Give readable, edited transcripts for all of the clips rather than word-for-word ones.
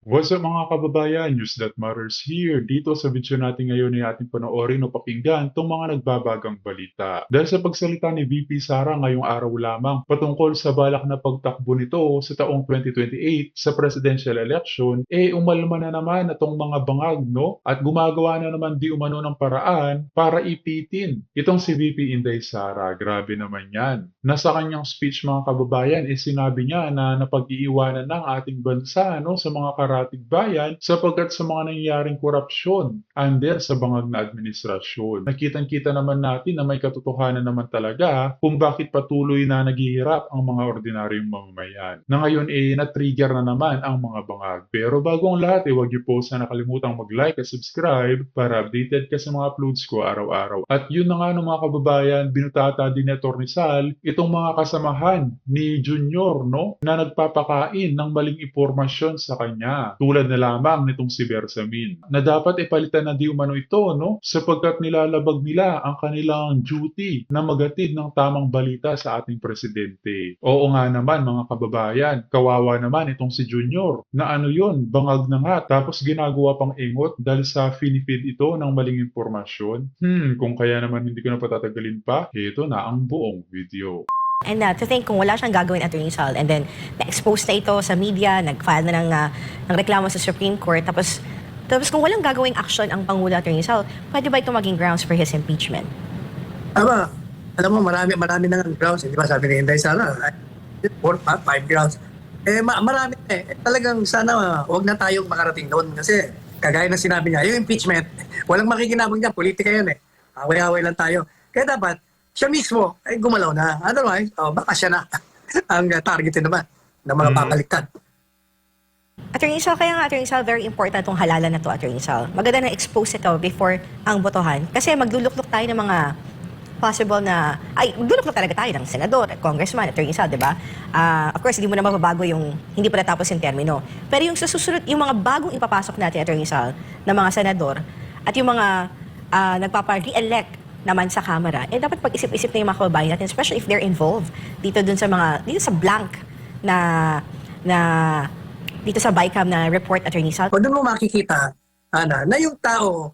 What's up mga kababayan? News that matters here. Dito sa video natin ngayon ay ating panoorin o pakinggan itong mga nagbabagang balita. Dahil sa pagsalita ni VP Sara ngayong araw lamang patungkol sa balak na pagtakbo nito sa taong 2028 sa presidential election, umalma na naman itong mga bangag, no? At gumagawa na naman di umano ng paraan para ipitin itong si VP Inday Sara. Grabe naman yan. Nasa kanyang speech mga kababayan, sinabi niya na napag-iiwanan ng ating bansa, no, sa mga karatig bayan sapagkat sa mga nangyayaring korupsyon under sa bangag na administrasyon. Nakitang-kita naman natin na may katotohanan naman talaga kung bakit patuloy na naghihirap ang mga ordinaryong mamamayan. Na ngayon na-trigger na naman ang mga bangag. Pero bago ang lahat, huwag niyo po sana kalimutang mag-like at subscribe para updated ka sa mga uploads ko araw-araw. At yun na nga no, mga kababayan, binutata din ni Atty. Sal itong mga kasamahan ni Junior, no, na nagpapakain ng maling impormasyon sa kanya. Tulad na lamang nitong si Bersamin na dapat ipalitan na di umano ito, no, sapagkat nilalabag nila ang kanilang duty na magatid ng tamang balita sa ating presidente. Oo nga naman mga kababayan, kawawa naman itong si Junior na ano yun, bangag na nga tapos ginagawa pang ingot dahil sa finifeed ito ng maling impormasyon. Kung kaya naman hindi ko na patatagalin pa, ito na ang buong video. And to think kung wala siyang gagawin Atty. Sal and then na-expose na ito sa media, nag-file na ng reklamo sa Supreme Court, tapos kung walang gagawing action ang Pangulo Atty. Sal, pwede ba ito maging grounds for his impeachment? Alam mo, marami na ng grounds. Di ba sabi ni Inday Sara, 4, 5 grounds. Marami talagang sana wag na tayong makarating doon. Kasi kagaya ng sinabi niya, yung impeachment, walang makikinabang niya, politika yan eh. Away-away lang tayo. Kaya dapat, siya mismo ay gumalaw na. Otherwise, baka siya na ang targetin naman ng mga papaliktad. Atty. Sal, kaya nga Atty. Sal, very important itong halalan na to Atty. Sal. Maganda na expose ito before ang botohan. Kasi magluluklok tayo ng mga possible na, magluluklok talaga tayo ng senador, congressman, Atty. Sal, di ba? Of course, hindi mo na mababago yung hindi pa natapos yung termino. Pero yung sa susunod, yung mga bagong ipapasok natin, Atty. Sal, na mga senador, at yung mga nagpapa-re-elect naman sa Kamara, dapat pag-isip-isip na yung mga kababayan natin, especially if they're involved dito sa blank dito sa BICAM na report, Atty. Sal. O doon mo makikita, Ana, na yung tao,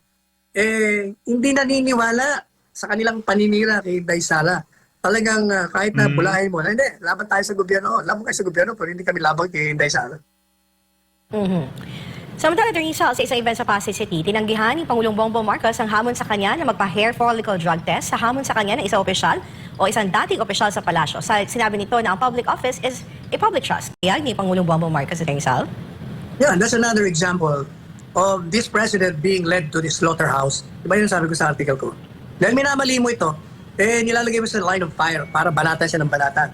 hindi naniniwala sa kanilang paninira kay Inday Sara. Talagang kahit na bulahin mo, hindi, laban tayo sa gobyerno. Laban kayo sa gobyerno, pero hindi kami laban kay Inday Sara. Samantala, Atty. Sal, sa isang event sa Pasay City, tinanggihan ni Pangulong Bongbong Marcos ang hamon sa kanya na magpa-hair follicle drug test sa hamon sa kanya ng isang opisyal o isang dating opisyal sa palasyo. Sinabi nito na ang public office is a public trust. Kaya ni Pangulong Bongbong Marcos, Atty. Sal. Yeah, that's another example of this president being led to the slaughterhouse. Diba yun sabi ko sa article ko? Dahil minamali mo ito, nilalagay mo sa line of fire para banatan siya ng banatan.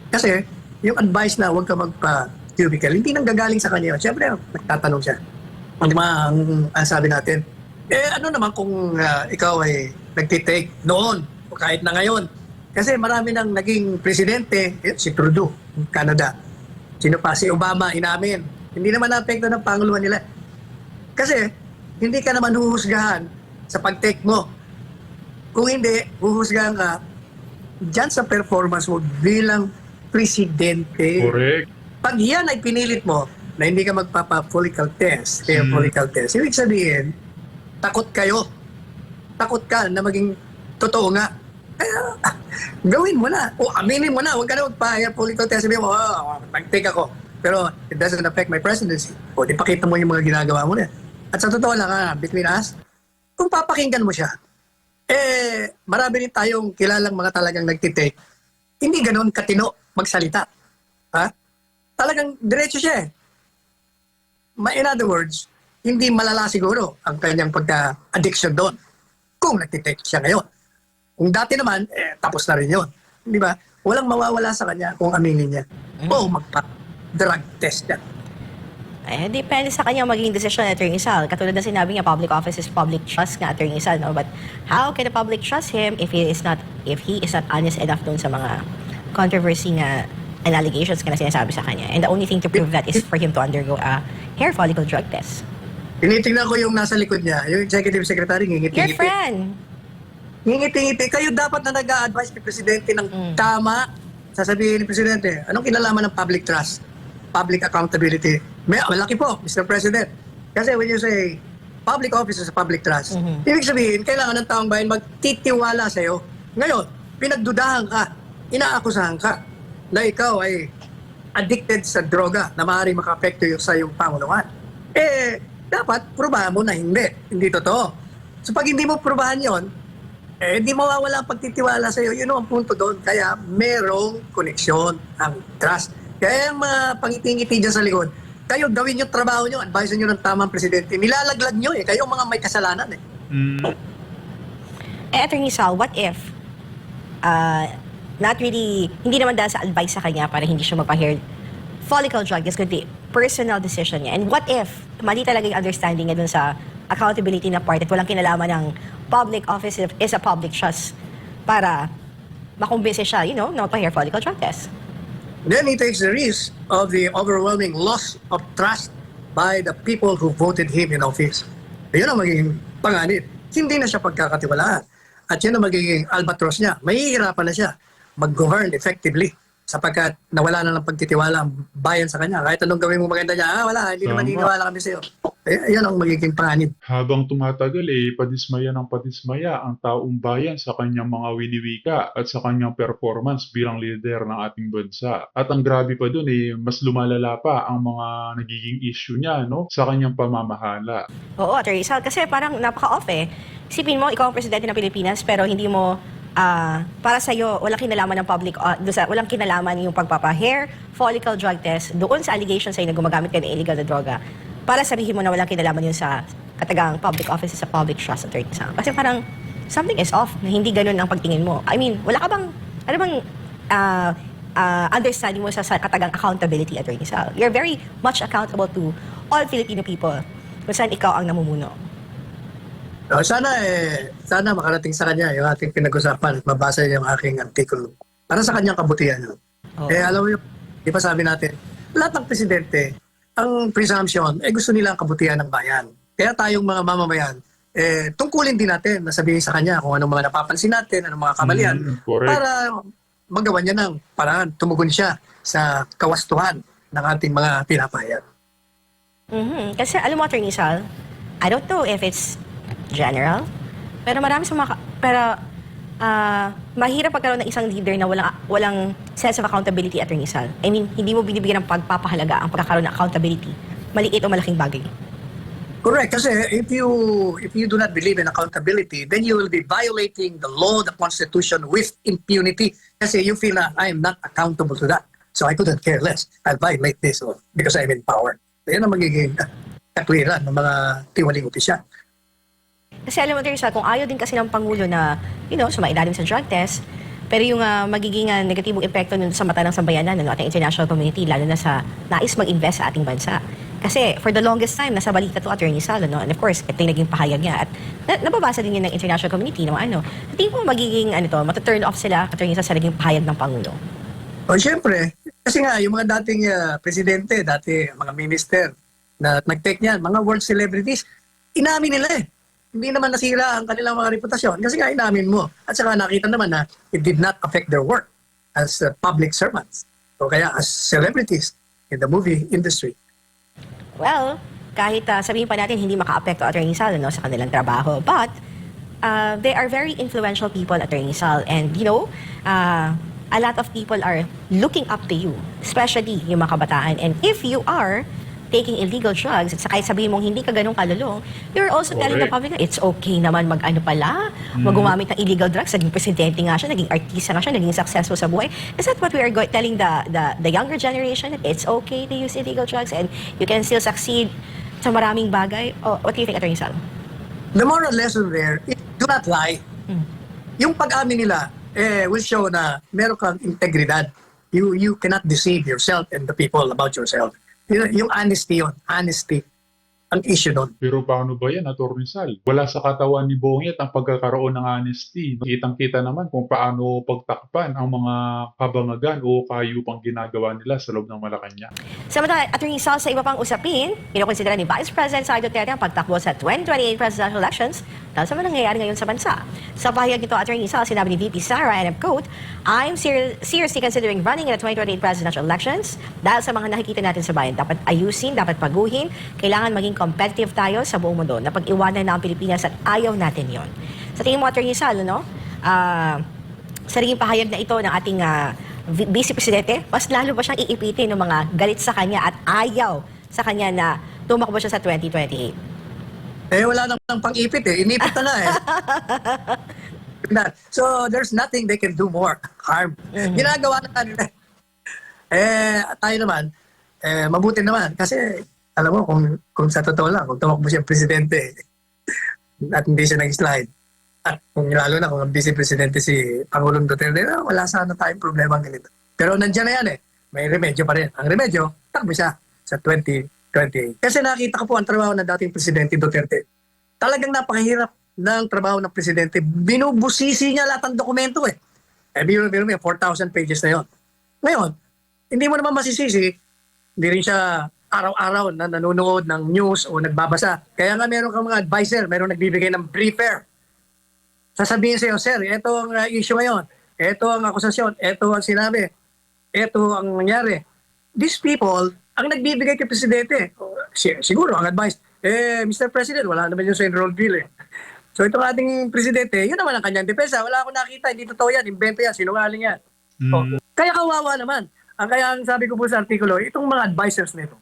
Kasi, yung advice na huwag ka magpa-cubicle, hindi nang gagaling sa kanya. Siyempre, nagtatanong siya. Di ba, ang sabi natin, ano naman kung ikaw ay nagtitake noon o kahit na ngayon? Kasi marami nang naging presidente, si Trudeau, Canada. Sino pa? Si Obama, inamin. Hindi naman na-apekto ng panguluan nila. Kasi, hindi ka naman huhusgahan sa pag-take mo. Kung hindi, huhusgahan ka dyan sa performance mo bilang presidente. Correct. Pag yan ay pinilit mo na hindi ka magpapa-follicle test, hair follicle test, ibig sabihin, takot kayo. Takot ka na maging totoo nga. Gawin mo na. O aminin mo na. Huwag ka na magpa-hair follicle test. Sabihin mo, nag-take ako. Pero it doesn't affect my presidency. O di pakita mo yung mga ginagawa mo na. At sa totoo lang, between us, kung papakinggan mo siya, marami rin tayong kilalang mga talagang nagtitake. Hindi ganoon katino magsalita. Ha? Talagang diretso siya eh. In other words, hindi malala siguro ang kanyang pagka-addiction doon kung nagtitake siya ngayon. Kung dati naman, tapos na rin yun. Di ba? Walang mawawala sa kanya kung aminin niya. O magpa-drug test niya. Depende sa kanya maging desisyon, Atty. Sal. Katulad na sinabi niya, public office is public trust nga, Atty. Sal. No? But how can the public trust him if he is not honest enough doon sa mga controversy nga and allegations na sinasabi sa kanya? And the only thing to prove that is for him to undergo a hair follicle drug test. Tinitingnan ko yung nasa likod niya, yung executive secretary, ngingiti-ngiti. Your friend. Ngingiti-ngiti. Kayo dapat na nag-a-advise ni Presidente ng tama. Sasabihin ni Presidente, anong kinalaman ng public trust? public accountability. Malaki po, Mr. President. Kasi when you say public office is a public trust, ibig sabihin, kailangan ng taong bayan magtitiwala sa'yo. Ngayon, pinagdudahan ka, inaakusahan ka na ikaw ay addicted sa droga na maaaring maka-apekto sa iyong panguluhan. Dapat probahan mo na hindi totoo. So pag hindi mo probahan yon, hindi mawawala ang pagtitiwala sa iyo. Yun ang punto doon. Kaya merong koneksyon ang trust. Kaya yung mga pangiti-ngiti dyan sa likod, kayo gawin yung trabaho nyo, advise nyo ng tamang presidente. Nilalaglag nyo kayo mga may kasalanan Attorney Sal, what if, not really, hindi naman dahil sa advice sa kanya para hindi siya magpa-hair follicle drug test, kundi personal decision niya. And what if, mali talaga yung understanding niya dun sa accountability na part at walang kinalaman ng public office is a public trust para makumbinse siya, na magpa-hair follicle drug test. Then he takes the risk of the overwhelming loss of trust by the people who voted him in office. Yun ang magiging panganib. Hindi na siya pagkakatiwalaan. At yun ang magiging albatross niya. Mahihirapan na siya mag-govern effectively sapagkat nawala na ng pagtitiwala ang bayan sa kanya. Kahit anong gawin mo maganda niya, wala, hindi naman hiniwala kami sa'yo. Yan ang magiging panganib. Habang tumatagal, padismaya ng padismaya ang taong bayan sa kanyang mga winiwika at sa kanyang performance bilang leader ng ating bansa. At ang grabe pa dun, mas lumalala pa ang mga nagiging issue niya, sa kanyang pamamahala. Oo, Attorney Sal, kasi parang napaka-off Isipin mo, ikaw ang presidente ng Pilipinas, pero hindi mo, para sa'yo, walang kinalaman ng public, walang kinalaman yung pagpapa-hair follicle drug test doon sa allegations sa'yo na gumagamit ka ng illegal na droga. Para sabihin mo na walang kinalaman yun sa katagang public office sa public trust, Attorney Sal. Kasi parang something is off na hindi ganun ang pagtingin mo. I mean, wala ka bang, understanding mo sa katagang accountability, Attorney Sal? You're very much accountable to all Filipino people kung saan ikaw ang namumuno. Sana makarating sa kanya yung ating pinag-usapan at mabasa niya yung aking artikulo para sa kanyang kabutihan. Alam mo yung, di ba sabi natin, lahat ng presidente, ang presumption, gusto nila ang kabutihan ng bayan. Kaya tayong mga mamamayan, tungkulin din natin na sabihin sa kanya kung anong mga napapansin natin, anong mga kamalian, para magawa niya ng paraan, tumugon siya sa kawastuhan ng ating mga pinapahayag. Kasi alam mo, Attorney Sal, I don't know if it's general, pero marami sa mga, mahirap pagkaroon ng isang leader na walang sense of accountability, Attorney Sal. I mean, hindi mo binibigyan ng pagpapahalaga ang pagkakaroon ng accountability, maliit o malaking bagay. Correct, kasi if you do not believe in accountability, then you will be violating the law, the Constitution with impunity. Kasi you feel na I am not accountable to that. So I couldn't care less. I'll violate this because I'm in power. Yan ang magiging katwiran ng mga tiwaling opisyal. Kasi alam mo, Attorney Sal, kung ayaw din kasi ng Pangulo na, sumailalim sa drug test, pero yung magiging negatibong epekto nun sa mata ng sambayanan, ating international community, lalo na sa nais mag-invest sa ating bansa. Kasi for the longest time, nasa balita to, Attorney Sal, and of course, ito yung naging pahayag niya. At nababasa din yun ng international community na tingin mo magiging, mataturn off sila, Attorney Sal, sa naging pahayag ng Pangulo. Siyempre, kasi nga, yung mga dating presidente, mga minister, na nag-take niyan, mga world celebrities, inamin nila Hindi naman nasira ang kanilang mga reputasyon kasi nga inamin mo. At saka nakita naman na it did not affect their work as public servants. O kaya as celebrities in the movie industry. Well, kahit sabihin pa natin hindi maka-apekto, Attorney Sal, sa kanilang trabaho. But, they are very influential people, Attorney Sal. And, a lot of people are looking up to you, especially yung mga kabataan. And if you are taking illegal drugs, at kahit sabihin mong hindi ka ganun kalulong, you're also telling the public na it's okay naman mag-gumamit ng illegal drugs. Naging presidente nga siya, naging artista nga siya, naging successful sa buhay. Is that what we are telling the younger generation? That it's okay to use illegal drugs and you can still succeed sa maraming bagay? What do you think, Attorney Sal? The moral lesson there is do not lie. Yung pag-amin nila will show na meron kang integridad. You cannot deceive yourself and the people about yourself. Yung honesty yun. Honesty. ang issue doon. Pero paano ba yan, Atty. Sal? Wala sa katawan ni Bongit ang pagkakaroon ng honesty. Kitang-kita naman kung paano pagtakpan ang mga kabangagan o kayupang ginagawa nila sa loob ng Malacanang. Samantala, Attorney Sal, sa iba pang usapin, kinukonsidera ni Vice President Sara Duterte ang pagtakbo sa 2028 presidential elections dahil sa mga nangyayari ngayon sa bansa. Sa pahayag nito, Attorney Sal, sinabi ni VP Sara, and I quote, "I'm seriously considering running in the 2028 presidential elections dahil sa mga nakikita natin sa bayan. Dapat ayusin, dapat baguhin, kailangan maging competitive tayo sa buong mundo. Napag-iwanan na ang Pilipinas at ayaw natin yon." Sa tingin mo, Attorney Sal, no? Sa naging pahayag na ito ng ating Vice Presidente, mas lalo ba siyang iipitin ng mga galit sa kanya at ayaw sa kanya na tumakbo siya sa 2028? Wala nang pang-ipit Inipit na nga So, there's nothing they can do more harm. Ginagawa na nila. Tayo naman, mabuti naman. Kasi, alam mo, kung sa totoo lang, kung tumakbo siya presidente at hindi siya nag-slide, at kung lalo na kung ang vice presidente si Pangulong Duterte, wala sana tayong problema ganito. Pero nandiyan na yan may remedyo pa rin. Ang remedyo, takbo siya sa 2028. Kasi nakita ko po ang trabaho ng dating presidente Duterte. Talagang napakahirap ng trabaho ng presidente. Binubusisi niya lahat ng dokumento biro 4,000 pages na yon. Ngayon, hindi mo naman masisisi, hindi rin siya araw-araw na nanonood ng news o nagbabasa. Kaya nga meron kang mga advisor, meron nagbibigay ng briefer. Sasabihin sa iyo, sir, ito ang issue ngayon, ito ang akusasyon, ito ang sinabi, ito ang nangyari. These people, ang nagbibigay kay Presidente, siguro ang advice, Mr. President, wala naman yun sa enrolled bill So itong ating Presidente, yun naman ang kanyang depensa. Wala akong nakita, hindi totoo yan, invento yan, sinungaling yan. Kaya kawawa naman. Kaya ang sabi ko po sa artikulo, itong mga advisors nito,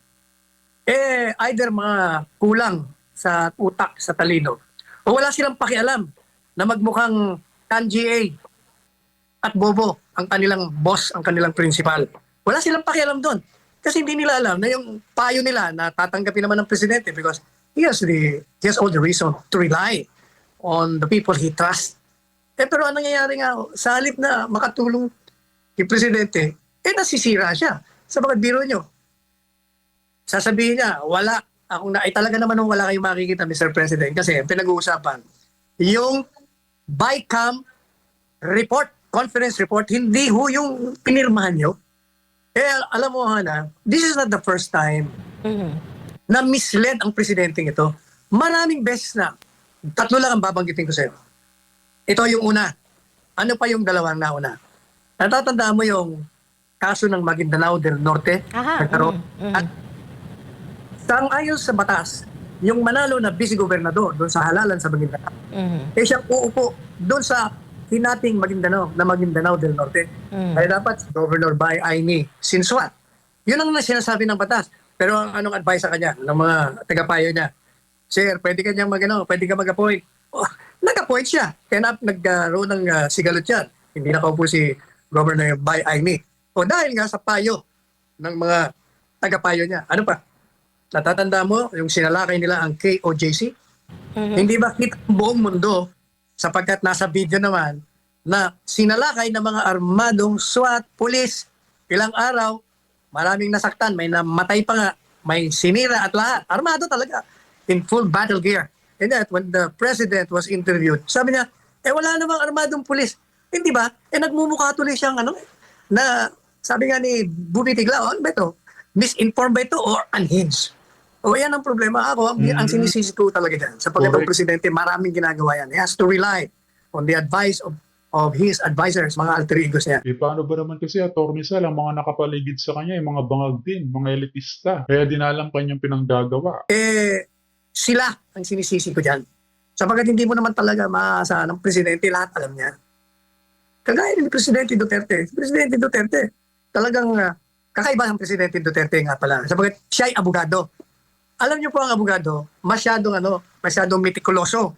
either mga kulang sa utak, sa talino, o wala silang pakialam na magmukhang kanji at bobo ang kanilang boss, ang kanilang principal. Wala silang pakialam doon. Kasi hindi nila alam na yung payo nila na tatanggapin naman ng presidente because he has all the reason to rely on the people he trusts. Pero ang nangyayari nga, sa halip na makatulong kay presidente, nasisira siya. Sa mga biro nyo, sasabihin niya, wala. Talaga naman wala kayong makikita, Mr. President, kasi pinag-uusapan yung BICAM report, conference report, hindi yung pinirmahan nyo. Alam mo, Hana, this is not the first time na misled ang presidenteng ito. Maraming beses na. 3 lang ang babanggitin ko sa'yo. Ito yung una. Ano pa yung dalawang nauna? Natatandaan mo yung kaso ng Maguindanao del Norte? Nagkaroon. At sang-ayon sa batas, yung manalo na vice-gobernador doon sa halalan sa Maguindanao, siyang uupo doon sa hinating Maguindanao del Norte. Kaya dapat Governor Bay Aini Sinswat. Yun ang sinasabi ng batas. Pero anong advice sa kanya ng mga tagapayo niya? Sir, pwede ka mag-appoint. Nag-appoint siya. Kaya nagkaroon ng sigalot yan. Hindi nakaupo si Governor Bay Aini. Dahil nga sa payo ng mga tagapayo niya. Ano pa? Natatanda mo yung sinalakay nila ang KOJC? Hindi ba kita ang buong mundo sapagkat nasa video naman na sinalakay ng mga armadong SWAT, police, ilang araw, maraming nasaktan, may namatay pa nga, may sinira at lahat. Armado talaga, in full battle gear. And that, when the president was interviewed, sabi niya, wala namang armadong police. Hindi ba? Nagmumukha tuloy siyang na sabi nga ni Bubi Tiglao, ano ba ito? Misinformed ba ito or unhinged? Yan ang problema. Ako, ang sinisisi ko talaga dyan. Sapagkat ang presidente, maraming ginagawa yan. He has to rely on the advice of his advisors, mga alter egos niya. Paano ba naman kasi, Atty. Sal, ang mga nakapaligid sa kanya, yung mga bangag din, mga elitista. Kaya dinalang kanyang pinanggagawa. Sila ang sinisisi ko dyan. Sapagkat hindi mo naman talaga maaasahan ng presidente, lahat alam niya. Kagaya ni Presidente Duterte. Presidente Duterte, talagang kakaiba ng Presidente Duterte nga pala. Sapagkat siya ay abogado. Alam niyo po ang abogado, masyadong mitikuloso.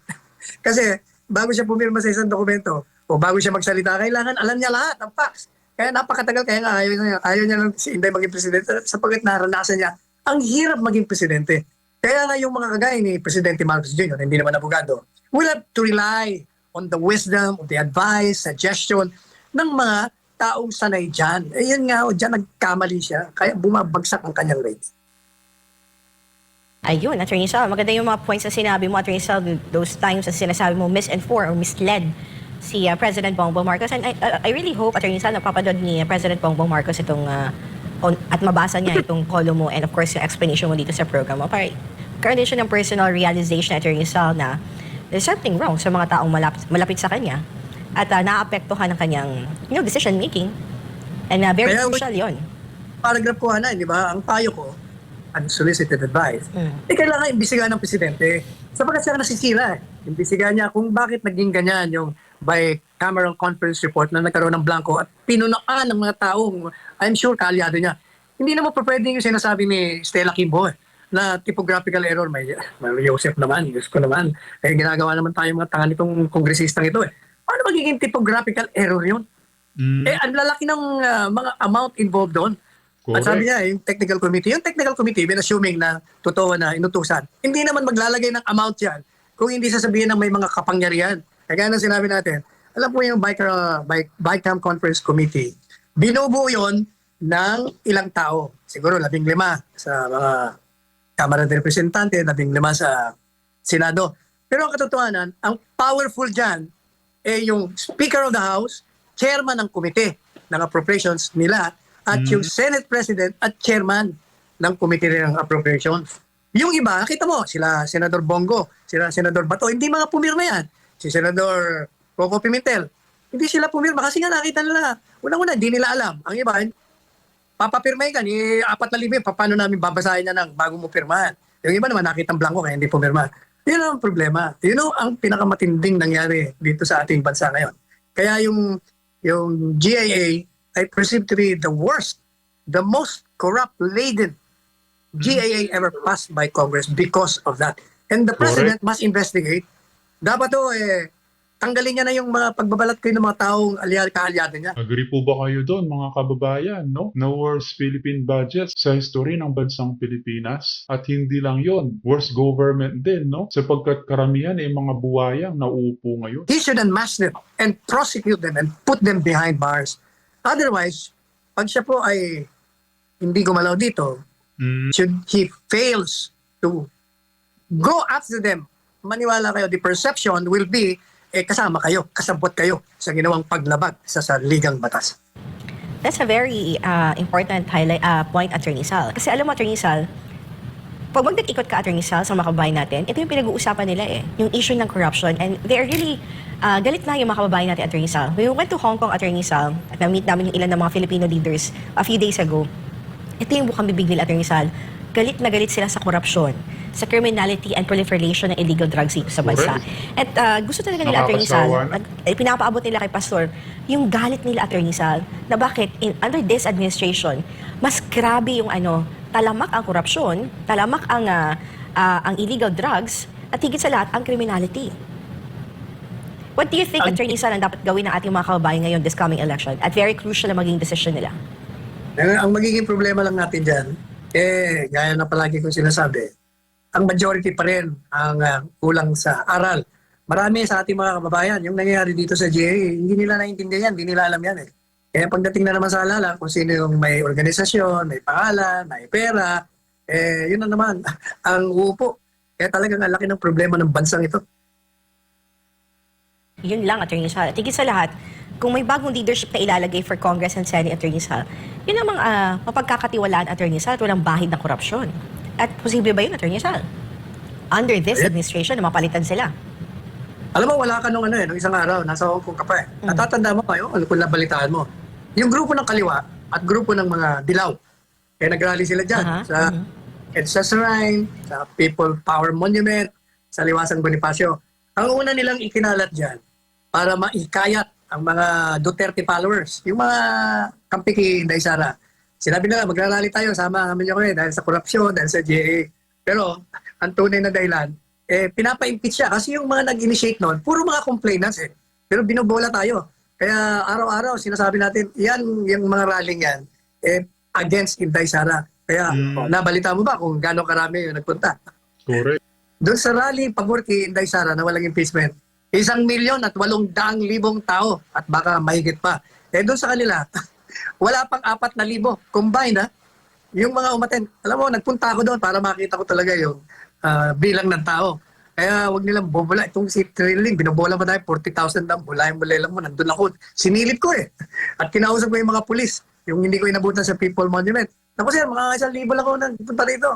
Kasi bago siya pumirma sa isang dokumento o bago siya magsalita, kailangan alam niya lahat ng facts. Kaya napakatagal, kaya nga ayaw niya lang si Inday maging presidente sapagkat naranasan niya ang hirap maging presidente. Kaya nga yung mga kagaya ni Presidente Marcos Jr., hindi naman abogado, will have to rely on the wisdom, the advice, suggestion ng mga taong sanay dyan. Yun nga, dyan nagkamali siya, kaya bumabagsak ang kanyang rate. Ayun, Attorney Sal, maganda yung mga points na sinabi mo, Attorney Sal, those times na sinasabi mo misinform or misled si President Bongbong Marcos. And I really hope, Attorney Sal, napapanood ni President Bongbong Marcos itong at mabasa niya itong column mo and of course yung explanation mo dito sa program mo. Para karoon siya ng personal realization, Attorney Sal, na there's something wrong sa mga taong malapit sa kanya at naapektuhan ng kanyang decision making. And very Kaya, crucial yun. Paragraph ko na, di ba? Ang payo ko, unsolicited advice, kailangan imbisigahan ng presidente. Sapagkat siya nasisira. Imbisigahan niya kung bakit naging ganyan yung bicameral conference report na nagkaroon ng blanco at pinunaan ng mga taong, I'm sure, kaalyado niya. Hindi naman pa pwede yung sinasabi ni Stella Kimbo na typographical error. May Joseph naman, Diyos ko naman. Ginagawa naman tayo mga tanga nitong kongresistang ito. Paano magiging typographical error yun? Ang lalaki ng mga amount involved doon. At sabi niya, yung technical committee, been assuming na totoo na inutusan, hindi naman maglalagay ng amount yan kung hindi sasabihin ng may mga kapangyarihan. Kaya nang sinabi natin, alam po yung BICAM Conference Committee, binubuo yun ng ilang tao. Siguro 15 sa mga Kamara de Representante, 15 sa Senado. Pero ang katotohanan, ang powerful dyan yung Speaker of the House, Chairman ng Committee ng Appropriations nila, at yung Senate President at Chairman ng Committee ng Appropriations. Yung iba, nakita mo, sila Senador Bongo, sila Senador Bato, hindi mga pumirma yan. Si Senador Coco Pimentel, hindi sila pumirma kasi nga nakita nila. Unang-una, hindi nila alam. Ang iba, papapirmahin ka, 4,000, paano namin babasahin na bago mo pirmahan? Yung iba naman, nakitang blanco kaya hindi pumirma. Yun ang problema. Yun ang pinakamatinding nangyari dito sa ating bansa ngayon. Kaya yung GAA, I perceive to be the worst, the most corrupt-laden GAA ever passed by Congress because of that. And the President must investigate. Dapat tanggalin niya na yung mga pagbabalat kayo ng mga taong kaalyado niya. Agree po ba kayo doon, mga kababayan, no? No worst Philippine budget sa history ng bansang Pilipinas. At hindi lang yon, worst government din, no? Sapagkat karamihan mga buwayang nauupo ngayon. He should unmask them and prosecute them and put them behind bars. Otherwise, pag siya po ay hindi gumalaw dito, should he fails to go after them, maniwala kayo, the perception will be kasama kayo, kasabot kayo sa ginawang paglabag sa saligang batas. That's a very important point, Attorney Sal. Kasi alam mo, Attorney Sal, pag nag-ikot ka, Attorney Sal, sa mga kababayan natin, ito yung pinag-uusapan nila yung issue ng corruption. And they're really, galit na yung mga kababayan natin, Attorney Sal. We went to Hong Kong, Attorney Sal, at na-meet namin yung ilan ng mga Filipino leaders a few days ago. Ito yung bukang bibig nila, Attorney Sal. Galit na galit sila sa korupsyon, sa criminality and proliferation ng illegal drugs dito sa bansa. At gusto talaga nila, Attorney Sal, pinapaabot nila kay Pastor, yung galit nila, Attorney Sal, na bakit under this administration, mas grabe yung talamak ang korupsyon, talamak ang illegal drugs, at higit sa lahat, ang criminality. What do you think, Attorney Sal, ang dapat gawin ng ating mga kababayan ngayon this coming election? At very crucial na maging decision nila. Ang magiging problema lang natin dyan, gaya na palagi kong sinasabi, ang majority pa rin ang kulang sa aral. Marami sa ating mga kababayan, yung nangyayari dito sa GA, hindi nila naiintindihan, hindi nila alam yan Kaya pagdating na naman sa alala, kung sino yung may organisasyon, may pangalan, may pera, yun na naman, ang uupo. Kaya talagang ang laki ng problema ng bansang ito. Yun lang, Attorney Sal. At higit sa lahat, kung may bagong leadership na ilalagay for Congress and Senate, Attorney Sal, yun namang mapagkakatiwalaan, Attorney Sal, at walang bahid ng korupsyon. At posible ba yun, Attorney Sal? Under this administration, na mapalitan sila. Alam mo, wala ka nung nung isang araw, nasa Hong Kong ka pa Natatanda mo kayo, kung nabalitaan mo. Yung grupo ng kaliwa at grupo ng mga dilaw, nagrally sila dyan sa EDSA Shrine, sa People Power Monument, sa Liwasang Bonifacio. Ang una nilang ikinalat dyan para maikayat ang mga Duterte followers, yung mga kampi kay Inday Sara. Sinabi nila, magrarally tayo, sama namin nyo dahil sa korupsyon, dahil sa GA. Pero ang tunay na dahilan, pinapa-impeach siya kasi yung mga nag-initiate noon, puro mga complainants Pero binubola tayo. Kaya araw-araw sinasabi natin, yung mga rallying yan, against Inday Sara. Kaya nabalita mo ba kung gaano karami yung nagpunta? Correct. Doon sa rally, pabor kay Inday Sara na walang impeachment, 1,800,000 tao at baka mahigit pa. Doon sa kanila, wala pang 4,000 combined yung mga umaten, alam mo, nagpunta ako doon para makita ko talaga yung bilang ng tao. Kaya wag nilang bobola. Itong si Trilling, binobola ba tayo? 40,000 lang. Bulayan-bulay lang mo. Nandun ako. Sinilip ko eh. At kinausap ko yung mga pulis. Yung hindi ko inabutan sa People Monument. Tapos yan, mga 1,000 lang ako nagpunta rito.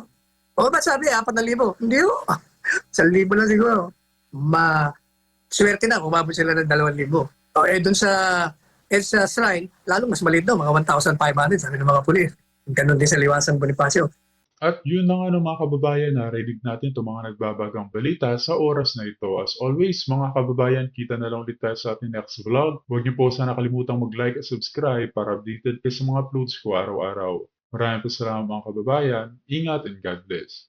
O ba't sabi, 4,000? Hindi ko. 1,000 lang siguro. Swerte na kung umabot sila ng 2,000. O dun sa shrine, lalo mas maliit daw, mga 1,500, sabi ng mga pulis. Ganon din sa Liwasang Bonifacio. At yun na nga no, mga kababayan, narinig natin itong mga nagbabagang balita sa oras na ito. As always, mga kababayan, kita na lang ulit tayo sa ating next vlog. Huwag niyo po sana kalimutang mag-like at subscribe para updated kayo sa mga uploads ko araw-araw. Maraming po salamat mga kababayan. Ingat and God bless.